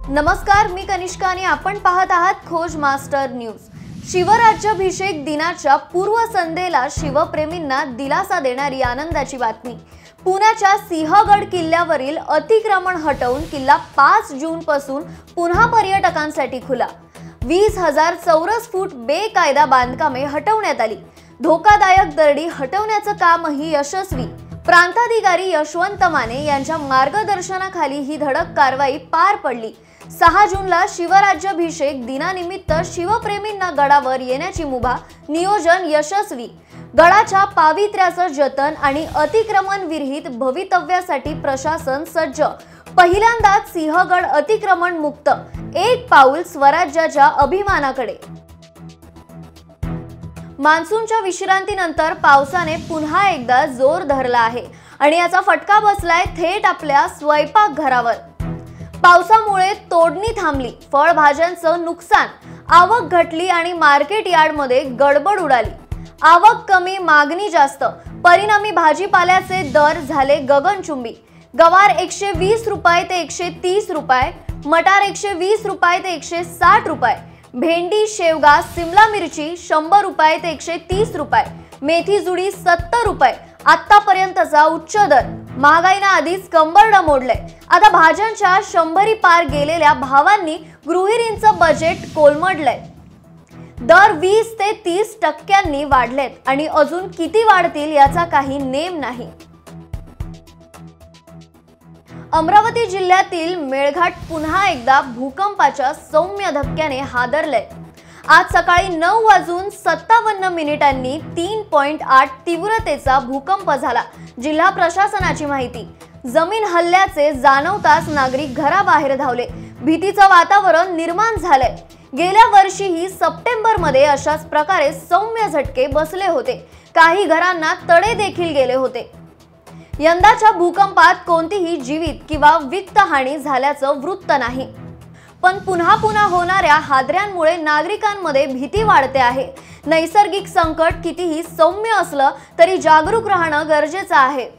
नमस्कार, मी कनिष्का आणि आपण पाहत आहात खोज मास्टर न्यूज। शिवराज्याभिषेक दिनाच्या पूर्वसंध्येला शिवप्रेमींना दिलासा देणारी आनंदाची बातमी। पुण्याच्या सिंहगड किल्ल्यावरील अतिक्रमण हटवून किल्ला 5 जून पासून पुन्हा पर्यटकांसाठी खुला। 20,000 चौरस फूट बेकायदा बांधकामे हटवण्यात आली। धोकादायक दरडी हटवण्याचं कामही यशस्वी। प्रांताधिकारी यशवंत माने यांच्या मार्गदर्शनाखाली ही धडक कारवाई पार पडली। 6 जूनला शिवराज्याभिषेक दिनानिमित्त शिवप्रेमींना गडावर येण्याची मुभा, नियोजन यशस्वी। गडाच्या पावित्र्याचं जतन आणि अतिक्रमण विरहित भवितव्यासाठी प्रशासन सज्ज। पहिल्यांदाच सिंहगड अतिक्रमण मुक्त, एक पाऊल स्वराज्याच्या अभिमानाकडे। मान्सूनच्या विश्रांतीनंतर पावसाने पुन्हा एकदा जोर धरला आहे आणि याचा फटका बसलाय थेट आपल्या स्वयंपाकघरावर। पावसामुळे तोडणी थांबली, फळभाज्यांचं नुकसान, आवक घटली आणि मार्केट यार्डमध्ये गडबड उडाली। आवक कमी, मागणी जास्त, परिणामी भाजीपाल्याचे दर झाले गगनचुंबी। गवार 120 रुपये ते 130 रुपये, मटार 120 रुपये ते 160 रुपये, भेंडी, शेवगा, सिमला मिरची 100 रुपये ते 130 रुपये, मेथी जुडी 70 रुपये, आतापर्यंतचा उच्च दर। महागाईने आधीच कंबरडं मोडलंय, आता भाज्यांच्या 100 पार गेलेल्या भावांनी गृहिणींचं बजेट कोलमडलंय। दर 20 ते 30% वाढलेत आणि अजून किती वाढतील याचा काही नेम नाही। अमरावती जिल्ह्यातील मेळघाट पुन्हा एकदा भूकंपाच्या सौम्य धक्क्याने हादरलंय। आज सकाळी 9:57 3.8 तीव्रतेचा भूकंप झाला। जिल्हा प्रशासनाची माहिती। जमीन हल्ल्याचे जाणवताच नागरिक घराबाहेर धावले। भीतीचं वातावरण निर्माण झालंय। गेल्या वर्षीही सप्टेंबरमध्ये अशाच प्रकारे सौम्य झटके बसले होते। काही घरांना तडे देखील गेले होते। यंदाच्या भूकंपात कोणतीही जीवित किंवा वित्त हानी झाल्याचं वृत्त नाही, पण पुन्हा होणाऱ्या हादऱ्यांमुळे नागरिकांमध्ये भीती वाढते आहे। नैसर्गिक संकट कितीही सौम्य असलं तरी जागरूक राहणं गरजेचं आहे।